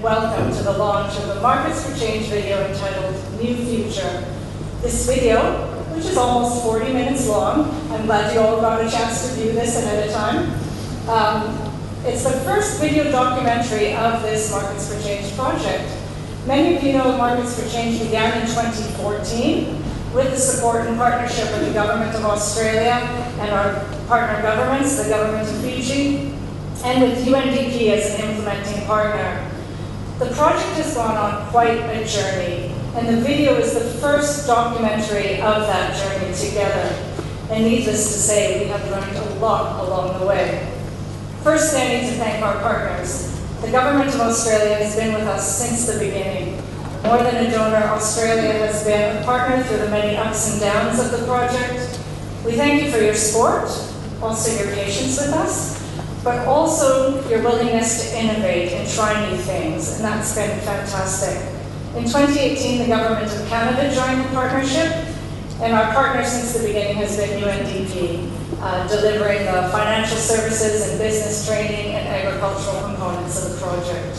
welcome to the launch of the Markets for Change video entitled New Future. This video, which is almost 40 minutes long, I'm glad you all got a chance to view this ahead of time. It's the first video documentary of this Markets for Change project. Many of you know Markets for Change began in 2014 with the support and partnership of the Government of Australia and our partner governments, the Government of Fiji, and with UNDP as an implementing partner. The project has gone on quite a journey, and the video is the first documentary of that journey together. And needless to say, we have learned a lot along the way. First, I need to thank our partners. The Government of Australia has been with us since the beginning. More than a donor, Australia has been a partner through the many ups and downs of the project. We thank you for your support, also your patience with us, but also your willingness to innovate and try new things, and that's been fantastic. In 2018, the Government of Canada joined the partnership, and our partner since the beginning has been UNDP, delivering the financial services and business training and agricultural components of the project.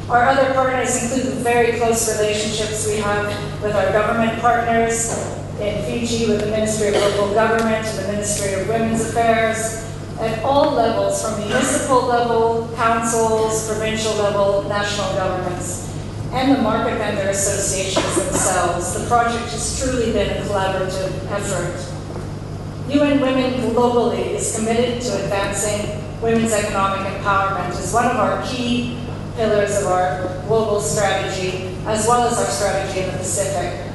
Our other partners include the very close relationships we have with our government partners in Fiji, with the Ministry of Local Government and the Ministry of Women's Affairs, at all levels, from municipal level, councils, provincial level, national governments, and the market vendor associations themselves. The project has truly been a collaborative effort. UN Women globally is committed to advancing women's economic empowerment as one of our key pillars of our global strategy, as well as our strategy in the Pacific.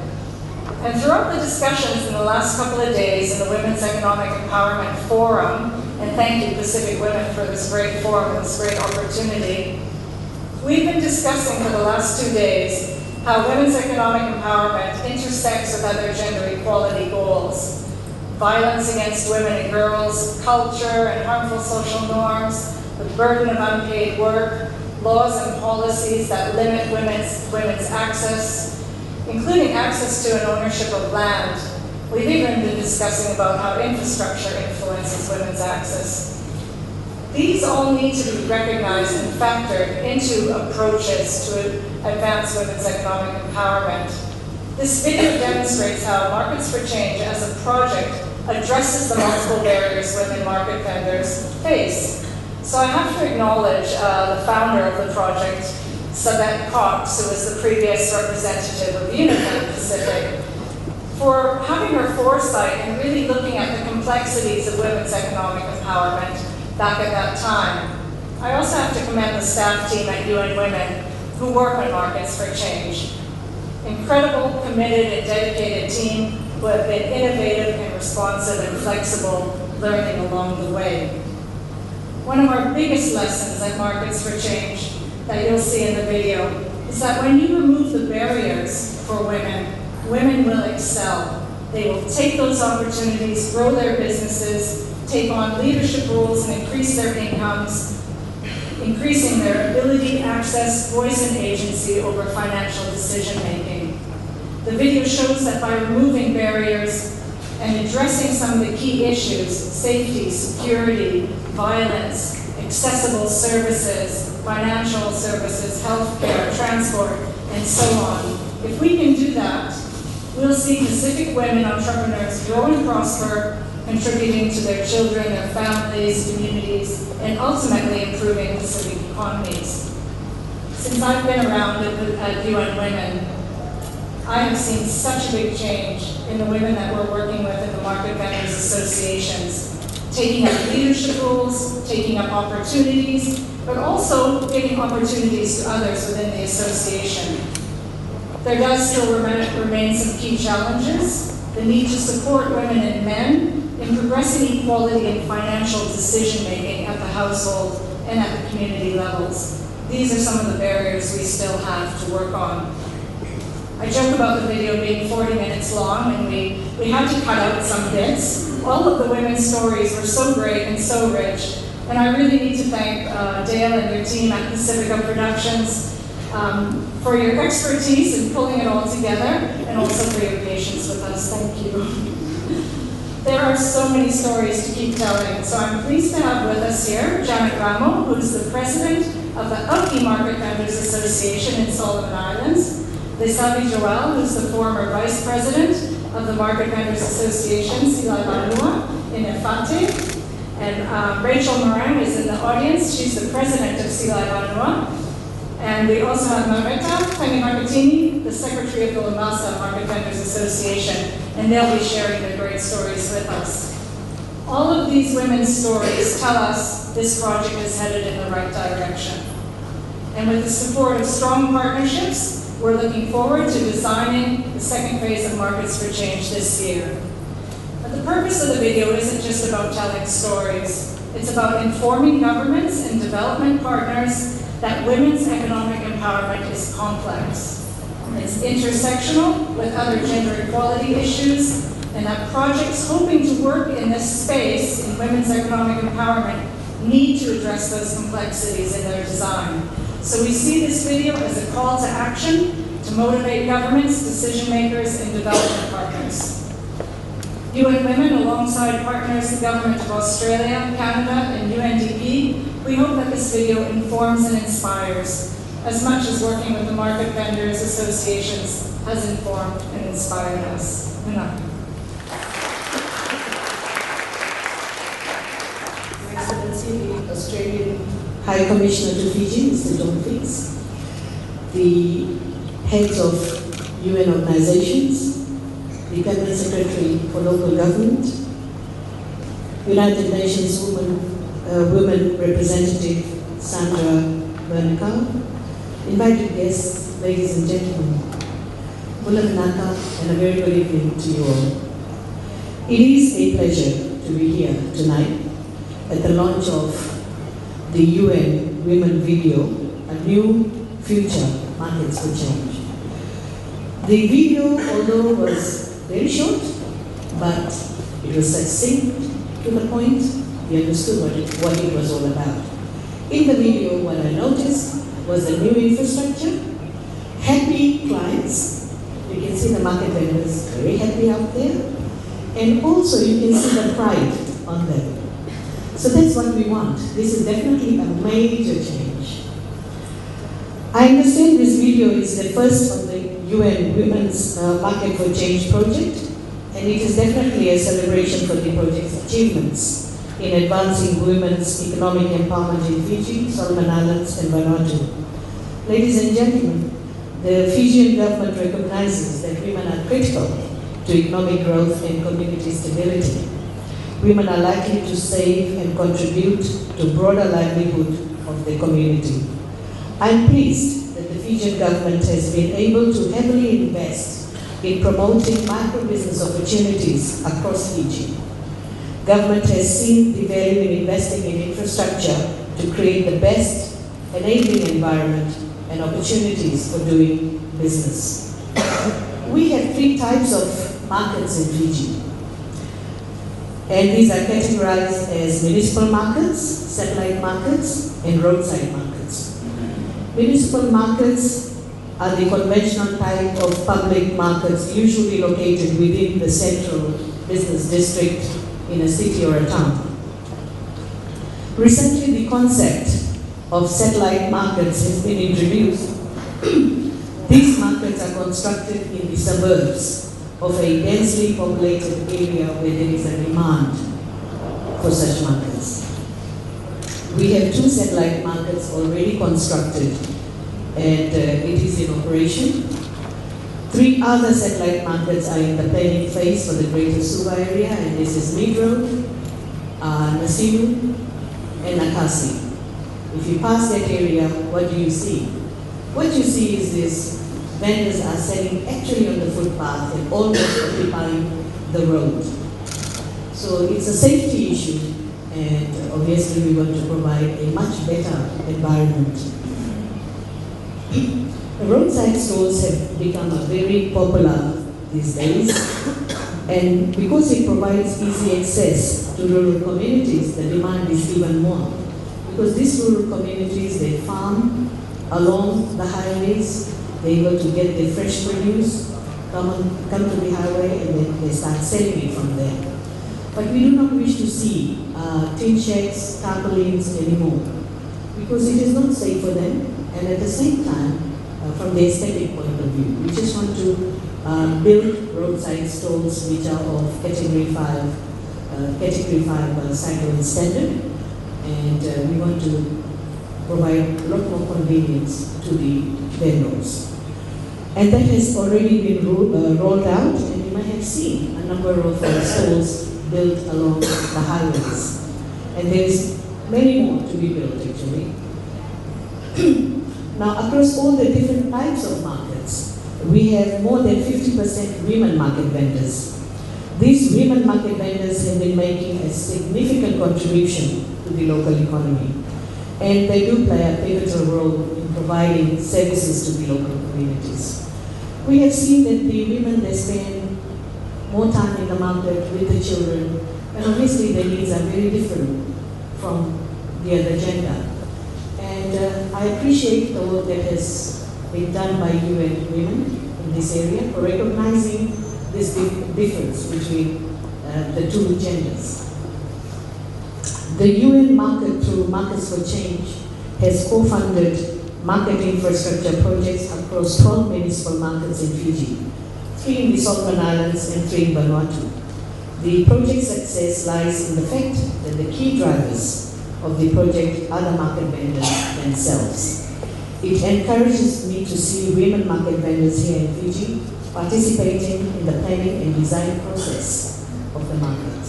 And throughout the discussions in the last couple of days in the Women's Economic Empowerment Forum, and thank you Pacific Women for this great forum and this great opportunity, we've been discussing for the last 2 days how women's economic empowerment intersects with other gender equality goals. Violence against women and girls, culture and harmful social norms, the burden of unpaid work, laws and policies that limit women's access, including access to and ownership of land. We've even been discussing about how infrastructure influences women's access. These all need to be recognized and factored into approaches to advance women's economic empowerment. This video demonstrates how Markets for Change as a project addresses the multiple barriers women market vendors face. So I have to acknowledge the founder of the project, Sabette Cox, who was the previous representative of Unifin Pacific, for having her foresight and really looking at the complexities of women's economic empowerment back at that time. I also have to commend the staff team at UN Women who work on Markets for Change. Incredible, committed, and dedicated team who have been innovative and responsive and flexible, learning along the way. One of our biggest lessons at Markets for Change that you'll see in the video is that when you remove the barriers for women, women will excel. They will take those opportunities, grow their businesses, take on leadership roles and increase their incomes, increasing their ability, access, voice, and agency over financial decision-making. The video shows that by removing barriers and addressing some of the key issues, safety, security, violence, accessible services, financial services, healthcare, transport, and so on. If we can do that, we'll see Pacific women entrepreneurs grow and prosper, contributing to their children, their families, communities, and ultimately improving Pacific economies. Since I've been around at UN Women, I have seen such a big change in the women that we're working with in the market vendors associations, taking up leadership roles, taking up opportunities, but also giving opportunities to others within the association. There does still remain some key challenges: the need to support women and men in progressing equality in financial decision-making at the household and at the community levels. These are some of the barriers we still have to work on. I joke about the video being 40 minutes long, and we had to cut out some bits. All of the women's stories were so great and so rich, and I really need to thank Dale and your team at Pacifica Productions for your expertise in pulling it all together, and also for your patience with us. Thank you. There are so many stories to keep telling, so I'm pleased to have with us here Janet Ramo, who's the President of the H.E Market Vendors Association in Solomon Islands, Lesavi Joel, who's the former vice president of the Market Vendors Association, Sila Vanua, in Efate. And Rachel Moran is in the audience. She's the president of Sila Vanua. And we also have Marita Pengimarkatini, the secretary of the Lamasa Market Vendors Association, and they'll be sharing their great stories with us. All of these women's stories tell us this project is headed in the right direction. And with the support of strong partnerships, we're looking forward to designing the second phase of Markets for Change this year. But the purpose of the video isn't just about telling stories. It's about informing governments and development partners that women's economic empowerment is complex. It's intersectional with other gender equality issues, and that projects hoping to work in this space in women's economic empowerment need to address those complexities in their design. So we see this video as a call to action to motivate governments, decision makers, and development partners. UN Women, alongside partners, the Government of Australia, Canada, and UNDP, we hope that this video informs and inspires as much as working with the Market Vendors Associations has informed and inspired us. Your Excellency, the Australian High Commissioner to Fiji, Mr. John Feakes, the heads of UN organizations, the Permanent Secretary for Local Government, United Nations Women Representative Sandra Bernklau, invited guests, ladies and gentlemen, and a very good evening to you all. It is a pleasure to be here tonight at the launch of the UN Women Video, a new future Markets for Change. The video, although was very short, but it was succinct, to the point. We understood what it was all about. In the video, what I noticed was the new infrastructure, happy clients. You can see the market vendors very happy out there, and also you can see the pride on them. So that's what we want. This is definitely a major change. I understand this video is the first of the UN Women's Market for Change project, and it is definitely a celebration for the project's achievements in advancing women's economic empowerment in Fiji, Solomon Islands, and Vanuatu. Ladies and gentlemen, the Fijian government recognizes that women are critical to economic growth and community stability. Women are likely to save and contribute to broader livelihood of the community. I'm pleased that the Fijian government has been able to heavily invest in promoting micro-business opportunities across Fiji. Government has seen the value in investing in infrastructure to create the best enabling environment and opportunities for doing business. We have 3 types of markets in Fiji, and these are categorized as municipal markets, satellite markets, and roadside markets. Municipal markets are the conventional type of public markets usually located within the central business district in a city or a town. Recently, the concept of satellite markets has been introduced. These markets are constructed in the suburbs of a densely populated area where there is a demand for such markets. We have 2 satellite markets already constructed, and it is in operation. 3 other satellite markets are in the planning phase for the Greater Suva area, and this is Midro, Nasimu, and Nakasi. If you pass that area, what do you see? What you see is this: vendors are selling actually on the footpath and almost occupying the road. So it's a safety issue, and obviously we want to provide a much better environment. Roadside stores have become very popular these days, and because it provides easy access to rural communities, the demand is even more. Because these rural communities, they farm along the highways, they're able to get their fresh produce, come to the highway, and then they start selling it from there. But we do not wish to see tin sheds, tarpaulins anymore. because it is not safe for them, and at the same time, from the aesthetic point of view, we just want to build roadside stalls which are of Category 5 cyclone standard, and we want to provide a lot more convenience to the vendors. And that has already been rolled out, and you might have seen a number of stalls built along the highways. And there's many more to be built, actually. Now, across all the different types of markets, we have more than 50% women market vendors. These women market vendors have been making a significant contribution to the local economy. And they do play a pivotal role in providing services to the local communities. We have seen that the women, they spend more time in the market with the children, and obviously their needs are very different from the other gender. And I appreciate the work that has been done by UN Women in this area for recognizing this difference between the two genders. The UN market, through Markets for Change, has co-funded market infrastructure projects across 12 municipal markets in Fiji, 3 in the Solomon Islands and 3 in Vanuatu. The project success lies in the fact that the key drivers of the project are the market vendors themselves. It encourages me to see women market vendors here in Fiji participating in the planning and design process of the markets.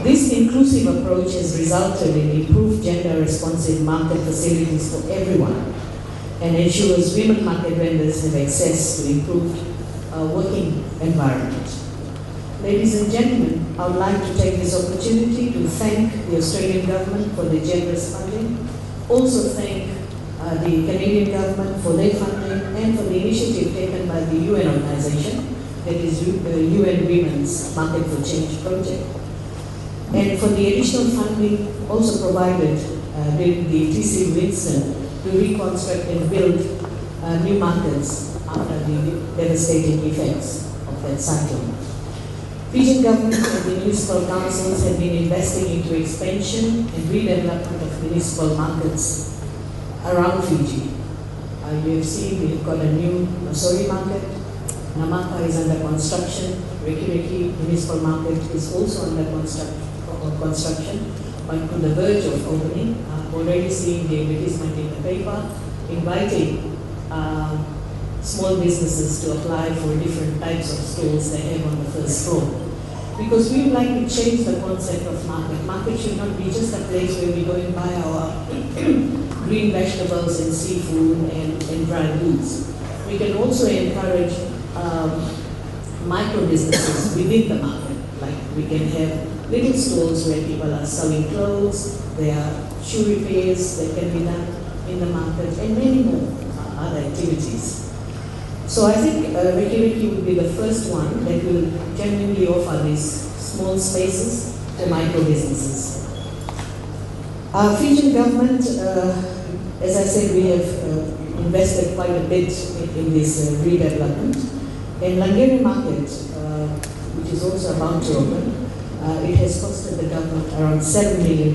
This inclusive approach has resulted in improved gender-responsive market facilities for everyone and ensures women market vendors have access to improved working environment. Ladies and gentlemen, I would like to take this opportunity to thank the Australian government for their generous funding, also thank the Canadian government for their funding and for the initiative taken by the UN organization, that is UN Women's Market for Change project, and for the additional funding also provided during the TC Winston to reconstruct and build new markets after the devastating effects of that cyclone. Fijian government and the municipal councils have been investing into expansion and redevelopment of municipal markets around Fiji. You have seen we've got a new Masori market, Namaka is under construction, Reki municipal market is also under construction, but on the verge of opening. I've already seen the advertisement in the paper inviting small businesses to apply for different types of stalls they have on the first floor. Because we would like to change the concept of market. Market should not be just a place where we go and buy our green vegetables and seafood and dry goods. We can also encourage micro businesses within the market. Like we can have little stores where people are selling clothes, there are shoe repairs that can be done in the market, and many more other activities. So I think Reki would be the first one that will genuinely offer these small spaces to micro businesses. Our Fijian government, as I said, we have invested quite a bit in this redevelopment. And Langere Market, which is also about to open, it has costed the government around $7 million.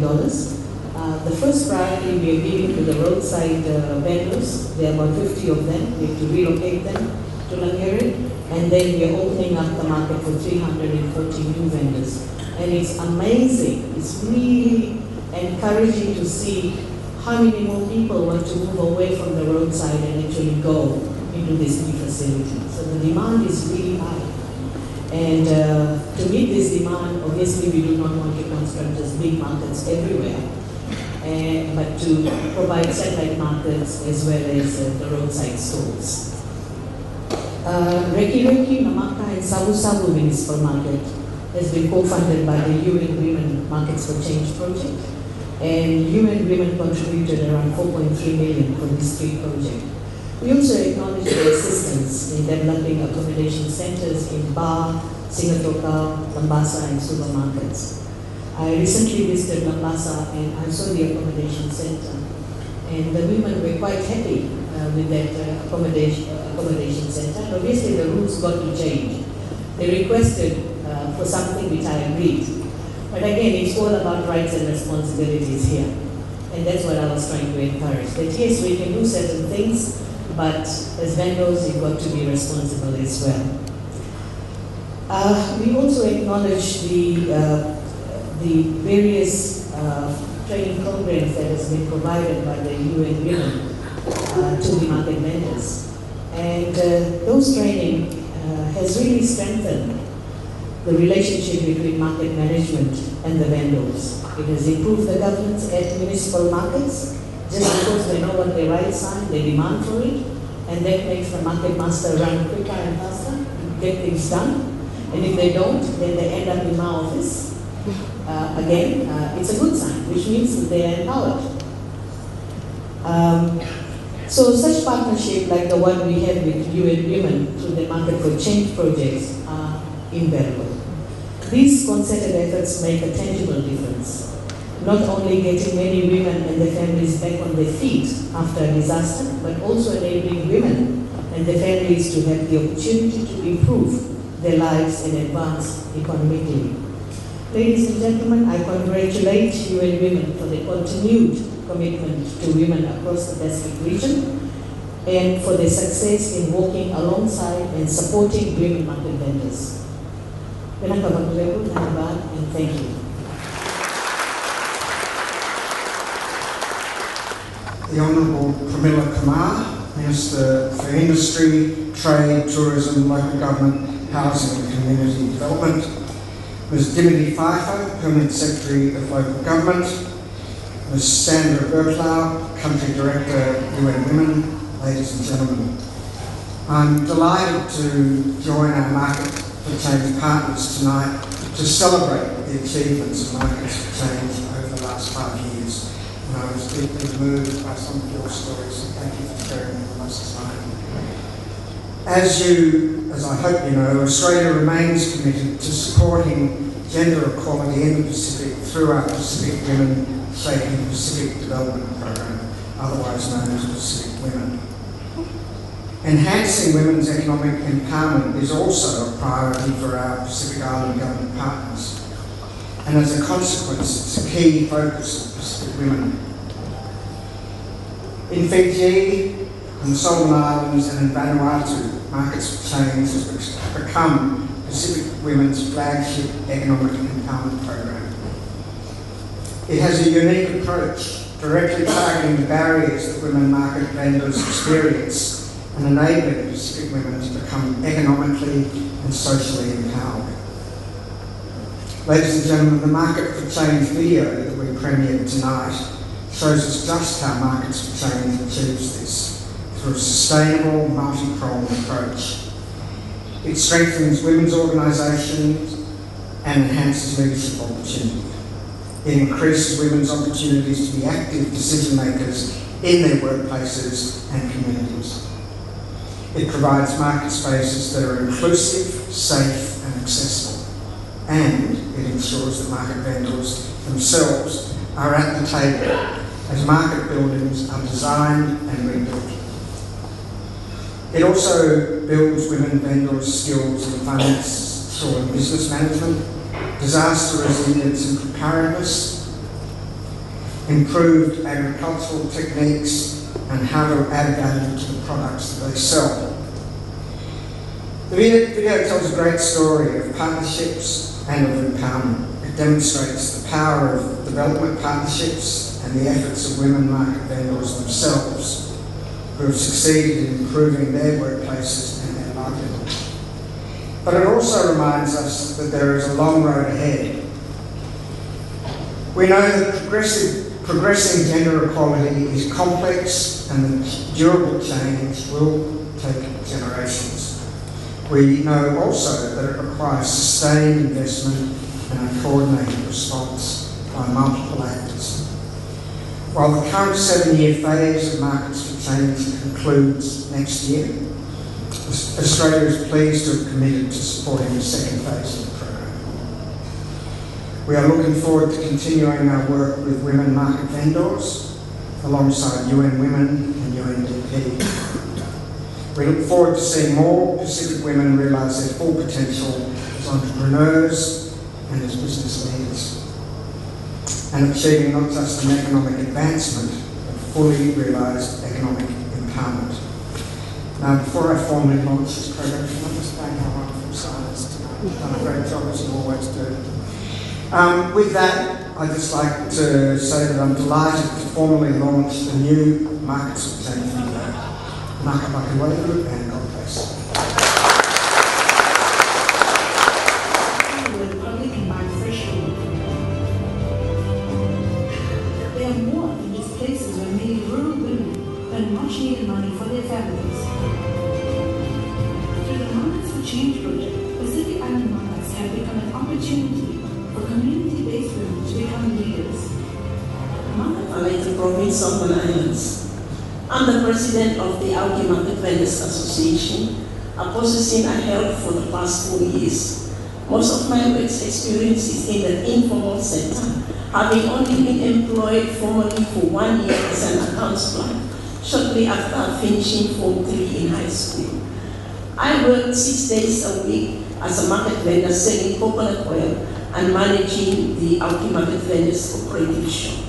The first priority we are giving to the roadside vendors, there are about 50 of them, we have to relocate them to Langere, and then we are opening up the market for 340 new vendors. And it's amazing, it's really encouraging to see how many more people want to move away from the roadside and actually go into this new facility. So the demand is really high. And to meet this demand, obviously we do not want to construct just big markets everywhere, but to provide satellite markets as well as the roadside stores. Reki, Namaka and Sabu Sabu Municipal Market has been co-funded by the UN Women Markets for Change project, and UN Women contributed around 4.3 million for this free project. We also acknowledge their assistance in developing accommodation centers in Ba, Singatoka, Lambasa and Suva markets. I recently visited Lambasa and I saw the accommodation center, and the women were quite happy with that accommodation center. And obviously the rules got to change. They requested for something which I agreed. But again, it's all about rights and responsibilities here. And that's what I was trying to encourage. That yes, we can do certain things, but as vendors, you've got to be responsible as well. We also acknowledge the various training programs that has been provided by the UN Women to the market vendors. And those training has really strengthened the relationship between market management and the vendors. It has improved the governance at municipal markets. Just because they know what their rights are, they demand for it, and that makes the market master run quicker and faster, get things done. And if they don't, then they end up in my office. Again, it's a good sign, which means that they are empowered. So such partnership like the one we have with UN Women through the Market for Change projects are invaluable. These concerted efforts make a tangible difference, not only getting many women and their families back on their feet after a disaster, but also enabling women and their families to have the opportunity to improve their lives and advance economically. Ladies and gentlemen, I congratulate UN Women for the continued commitment to women across the Pacific region and for their success in working alongside and supporting women market vendors. And thank you. The Honourable Premila Kumar, Minister for Industry, Trade, Tourism, Local Government, Housing and Community Development. Ms. Dimity Pfeiffer, Permanent Secretary of Local Government. Ms. Sandra Bernklau, Country Director, UN Women. Ladies and gentlemen, I'm delighted to join our Market for Change partners tonight to celebrate the achievements of Markets for Change over the last 5 years. And I was deeply moved by some of your stories, so thank you for sharing them with us tonight. As I hope you know, Australia remains committed to supporting gender equality in the Pacific through our Pacific Women Shaping Pacific Development Program, otherwise known as Pacific Women. Enhancing women's economic empowerment is also a priority for our Pacific Island government partners. And as a consequence, it's a key focus of Pacific Women. In Fiji, on the Solomon Islands and in Vanuatu, Markets for Change has become Pacific Women's flagship economic empowerment program. It has a unique approach, directly targeting the barriers that women market vendors experience and enabling Pacific women to become economically and socially empowered. Ladies and gentlemen, the Market for Change video that we premiered tonight shows us just how Markets for Change achieves this through a sustainable, multi-pronged approach. It strengthens women's organisations and enhances leadership opportunity. It increases women's opportunities to be active decision makers in their workplaces and communities. It provides market spaces that are inclusive, safe and accessible. And it ensures that market vendors themselves are at the table as market buildings are designed and rebuilt. It also builds women vendors' skills in financial and business management, disaster resilience and preparedness, improved agricultural techniques, and how to add value to the products that they sell. The video tells a great story of partnerships and of empowerment. It demonstrates the power of development partnerships and the efforts of women market vendors themselves who have succeeded in improving their workplaces and their livelihood. But it also reminds us that there is a long road ahead. We know that progressing gender equality is complex and that durable change will take generations. We know also that it requires sustained investment and a coordinated response by multiple actors. While the current 7-year phase of Markets for Change concludes next year, Australia is pleased to have committed to supporting the second phase of the program. We are looking forward to continuing our work with women market vendors alongside UN Women and UNDP. We look forward to seeing more Pacific women realise their full potential as entrepreneurs and as business leaders. and achieving not just an economic advancement, but fully realised economic empowerment. Now, before I formally launch this program, can I just thank our wonderful scientists tonight? You've done a great job, as you always do. With that, I'd just like to say that I'm delighted to formally launch the new Markets for Change video. Naka Bakiwairu and God bless. Public and beneficial. There are more than just places where many rural women earn much needed money for their families. Through the Markets for Change project, Pacific Island markets have become an opportunity for community-based women to become leaders. Market province of Solomon Islands. I'm the president of the Auki Market Vendors Association, a position I held for the past 4 years. Most of my work experience is in the informal sector, having only been employed formally for 1 year as an accounts clerk, shortly after finishing Form 3 in high school. I worked 6 days a week as a market vendor selling coconut oil and managing the Auki Market Vendors Cooperative Shop.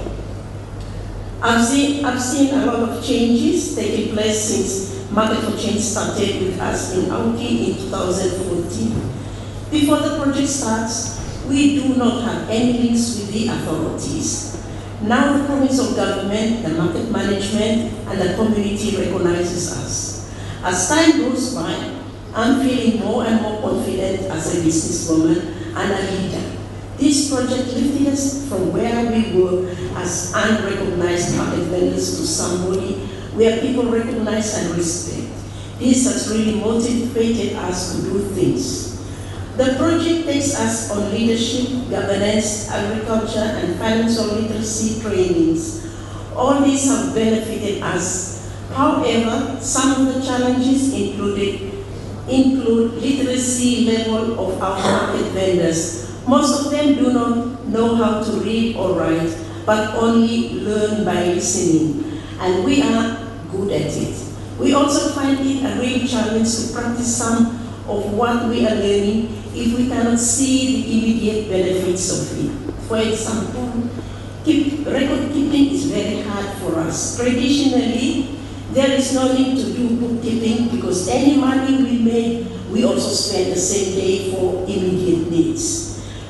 I've seen a lot of changes taking place since Market for Change started with us in Auki in 2014. Before the project starts, we do not have any links with the authorities. Now the province of government, the market management, and the community recognizes us. As time goes by, I'm feeling more and more confident as a businesswoman and a leader. This project lifted us from where we were as unrecognized market vendors to somebody where people recognize and respect. This has really motivated us to do things. The project takes us on leadership, governance, agriculture, and financial literacy trainings. All these have benefited us. However, some of the challenges include literacy level of our market vendors. Most of them do not know how to read or write, but only learn by listening, and we are good at it. We also find it a real challenge to practice some of what we are learning if we cannot see the immediate benefits of it. For example, record keeping is very hard for us. Traditionally, there is no need to do bookkeeping because any money we make, we also spend the same day for immediate needs.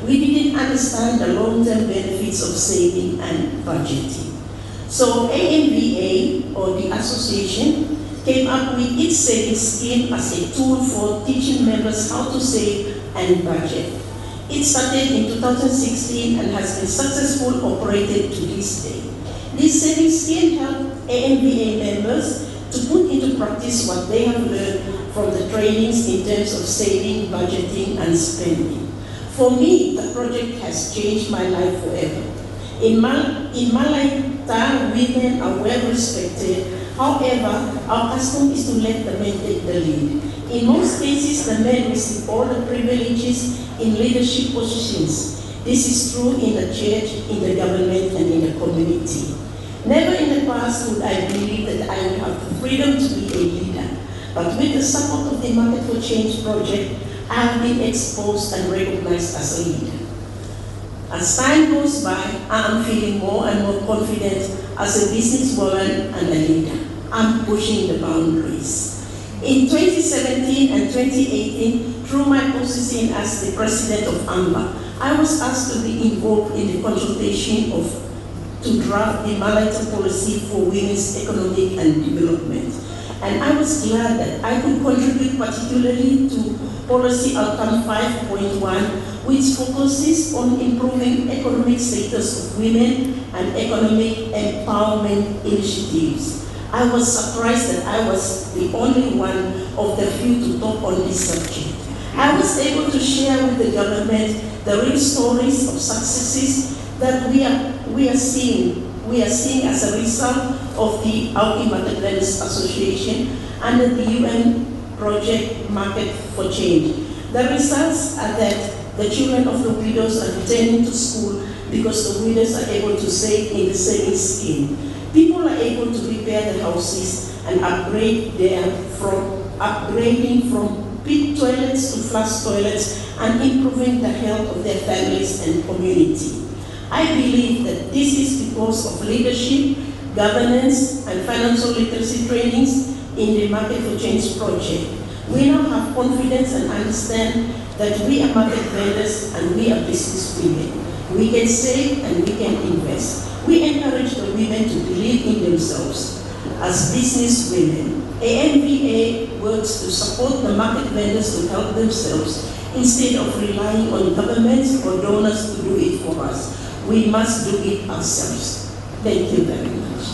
We didn't understand the long-term benefits of saving and budgeting. So AMVA, or the association, came up with its savings scheme as a tool for teaching members how to save and budget. It started in 2016 and has been successfully operated to this day. This savings scheme helped AMVA members to put into practice what they have learned from the trainings in terms of saving, budgeting, and spending. For me, the project has changed my life forever. In my lifetime, women are well respected. However, our custom is to let the men take the lead. In most cases, the men receive all the privileges in leadership positions. This is true in the church, in the government, and in the community. Never in the past would I believe that I would have the freedom to be a leader. But with the support of the Market for Change project, I have been exposed and recognized as a leader. As time goes by, I am feeling more and more confident as a businesswoman and a leader. I'm pushing the boundaries. In 2017 and 2018, through my position as the president of AMBA, I was asked to be involved in the consultation to draft the Malaita policy for women's economic and development. And I was glad that I could contribute particularly to Policy Outcome 5.1, which focuses on improving economic status of women and economic empowerment initiatives. I was surprised that I was the only one of the few to talk on this subject. I was able to share with the government the real stories of successes that we are seeing as a result of the Auki Market Vendors Association and the UN project Market for Change. The results are that the children of the widows are returning to school because the widows are able to save in the savings scheme. People are able to repair their houses and upgrading from pit toilets to flush toilets and improving the health of their families and community. I believe that this is because of leadership, governance, and financial literacy trainings in the Market for Change project. We now have confidence and understand that we are market vendors and we are business women. We can save and we can invest. We encourage the women to believe in themselves. As business women, ANVA works to support the market vendors to help themselves instead of relying on governments or donors to do it for us. We must do it ourselves. Thank you very much.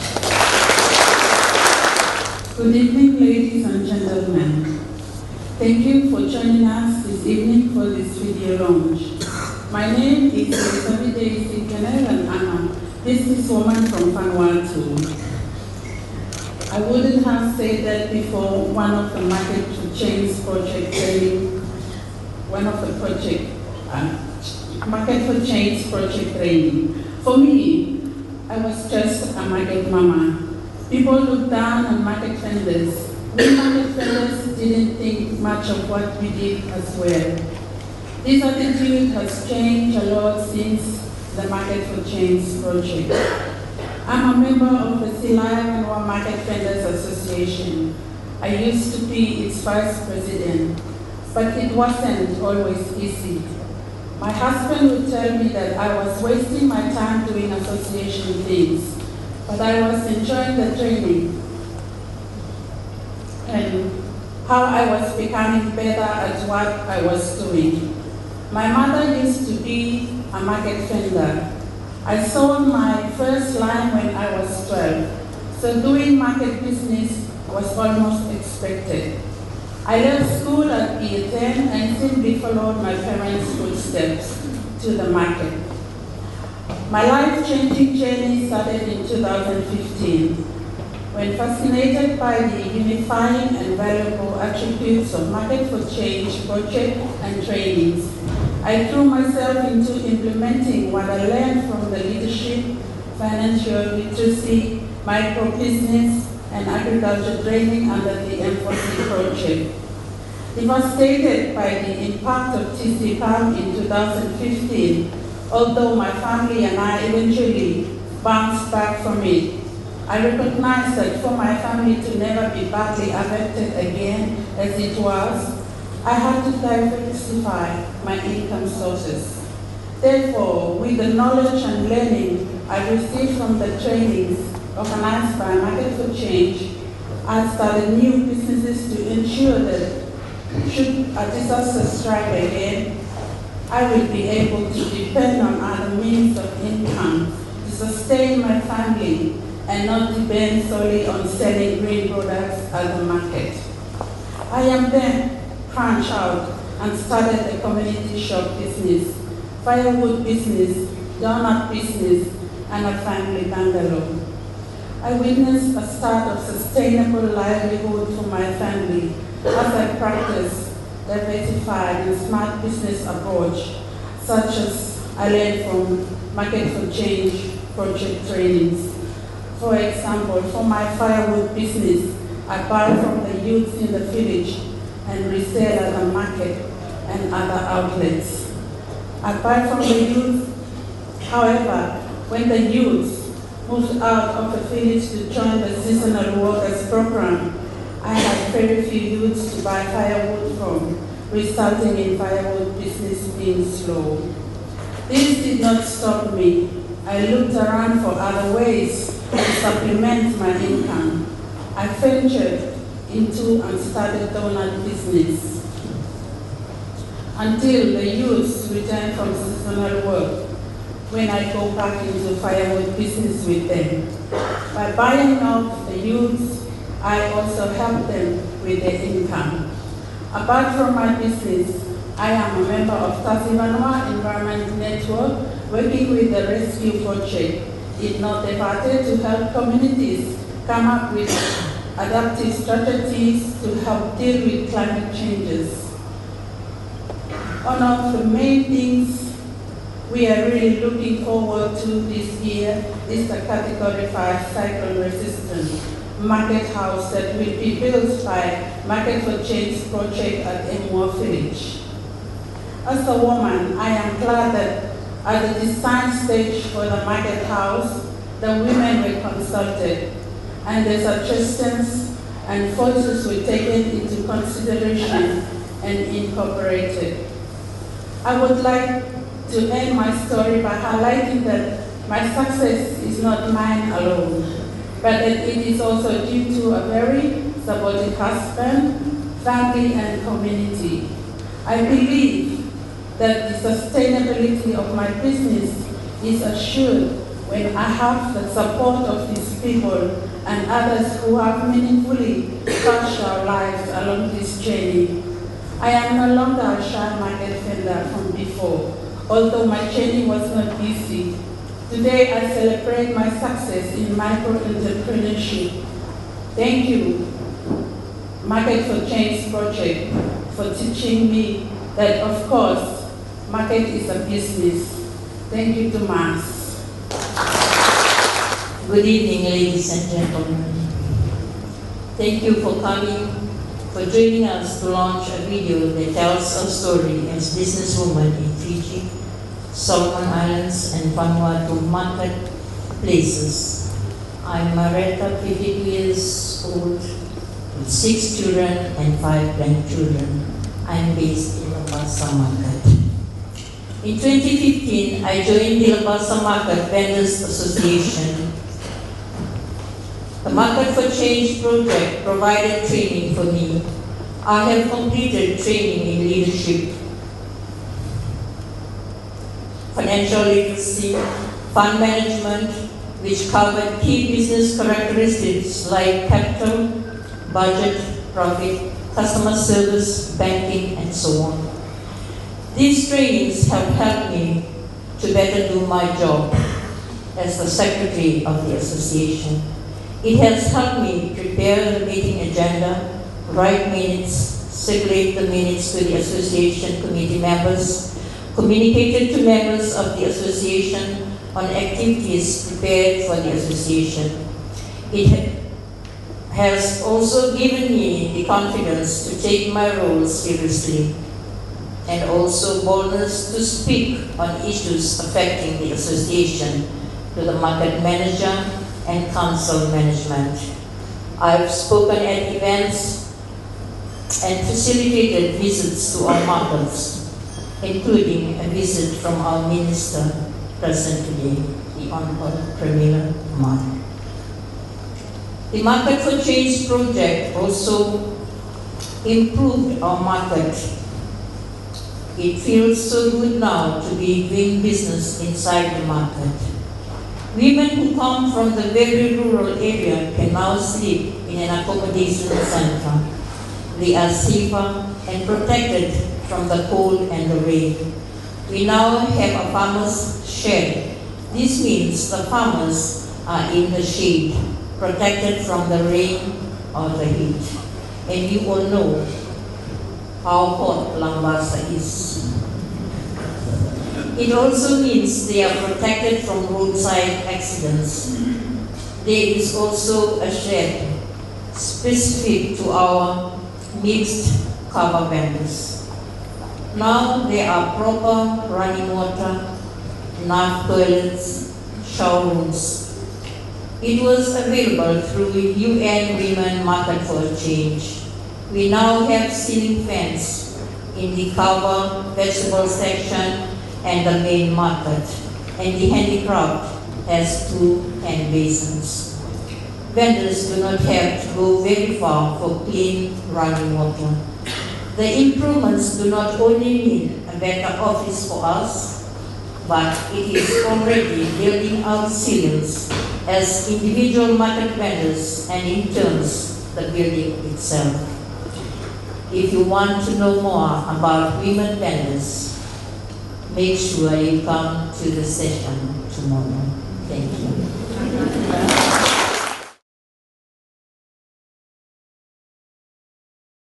Good evening, ladies and gentlemen. Thank you for joining us this evening for this video launch. My name is Daisy Sikene and I'm a businesswoman from Vanuatu. I wouldn't have said that before one of the Market for Change project training, Market for Change project training. For me, I was just a market mama. People looked down on market vendors. We market vendors didn't think much of what we did as well. This attitude has changed a lot since the Market for Change project. I'm a member of the Livelihood Market Vendors Association. I used to be its vice president, but it wasn't always easy. My husband would tell me that I was wasting my time doing association things, but I was enjoying the training and how I was becoming better at what I was doing. My mother used to be a market vendor. I sold my first line when I was 12, so doing market business was almost expected. I left school at year 10 and simply followed my parents' footsteps to the market. My life-changing journey started in 2015, when fascinated by the unifying and valuable attributes of Market for Change project and trainings, I threw myself into implementing what I learned from the leadership, financial literacy, micro-business, and agriculture training under the M4C project. Devastated by the impact of TC Palm in 2015, although my family and I eventually bounced back from it, I recognize that for my family to never be badly affected again as it was, I had to diversify my income sources. Therefore, with the knowledge and learning I received from the trainings organized by Market for Change, I started new businesses to ensure that should a disaster strike again, I will be able to depend on other means of income to sustain my family and not depend solely on selling green products at the market. I am then branched out and started a community shop business, firewood business, donut business, and a family bungalow. I witnessed a start of sustainable livelihood for my family as I practiced diversified and smart business approach, such as I learned from Market for Change project trainings. For example, for my firewood business, I buy from the youth in the village and resell at the market and other outlets. I buy from the youth. However, when the youth moved out of the village to join the seasonal workers program, I had very few youths to buy firewood from, resulting in firewood business being slow. This did not stop me. I looked around for other ways to supplement my income. I ventured into and started donut business until the youths returned from seasonal work, when I go back into firewood business with them. By buying out the youths, I also help them with their income. Apart from my business, I am a member of Tasivanwa Environment Network, working with the Rescue Project in North Epate to help communities come up with adaptive strategies to help deal with climate changes. One of the main things we are really looking forward to this year is the Category 5 cyclone resistant market house that will be built by Market for Change project at Emua Village. As a woman, I am glad that At the design stage for the market house, the women were consulted, and their suggestions and photos were taken into consideration and incorporated. I would like to end my story by highlighting that my success is not mine alone, but that it is also due to a very supportive husband, family, and community. I believe that the sustainability of my business is assured when I have the support of these people and others who have meaningfully touched our lives along this journey. I am no longer a shy market vendor from before, although my journey was not easy. Today I celebrate my success in micro-entrepreneurship. Thank you, Market for Change Project, for teaching me that, of course, market is a business. Thank you to Mas. Good evening, ladies and gentlemen. Thank you for coming, for joining us to launch a video that tells our story as businesswomen in Fiji, Solomon Islands, and Vanuatu marketplaces. I'm Maretta, 52 years old, with 6 children and 5 grandchildren. I'm based in Labasa Market. In 2015, I joined the Labasa Market Vendors Association. The Market for Change project provided training for me. I have completed training in leadership, financial literacy, fund management, which covered key business characteristics like capital, budget, profit, customer service, banking, and so on. These trainings have helped me to better do my job as the secretary of the association. It has helped me prepare the meeting agenda, write minutes, circulate the minutes to the association committee members, communicated to members of the association on activities prepared for the association. It has also given me the confidence to take my role seriously, and also boldness to speak on issues affecting the association to the market manager and council management. I've spoken at events and facilitated visits to our markets, including a visit from our minister present today, the Honorable Premila Kumar. The Market for Change project also improved our market. It feels so good now to be doing business inside the market. Women who come from the very rural area can now sleep in an accommodation center. They are safer and protected from the cold and the rain. We now have a farmer's shed. This means the farmers are in the shade, protected from the rain or the heat. And you all know how hot Lambasa is. It also means they are protected from roadside accidents. There is also a shed specific to our mixed cover vendors. Now there are proper running water, enough toilets, shower rooms. It was available through UN Women Market for Change. We now have ceiling fans in the cover vegetable section and the main market, and the handicraft has 2 hand basins. Vendors do not have to go very far for clean running water. The improvements do not only mean a better office for us, but it is already building our resilience as individual market vendors and in turns the building itself. If you want to know more about women vendors, make sure you come to the session tomorrow. Thank you.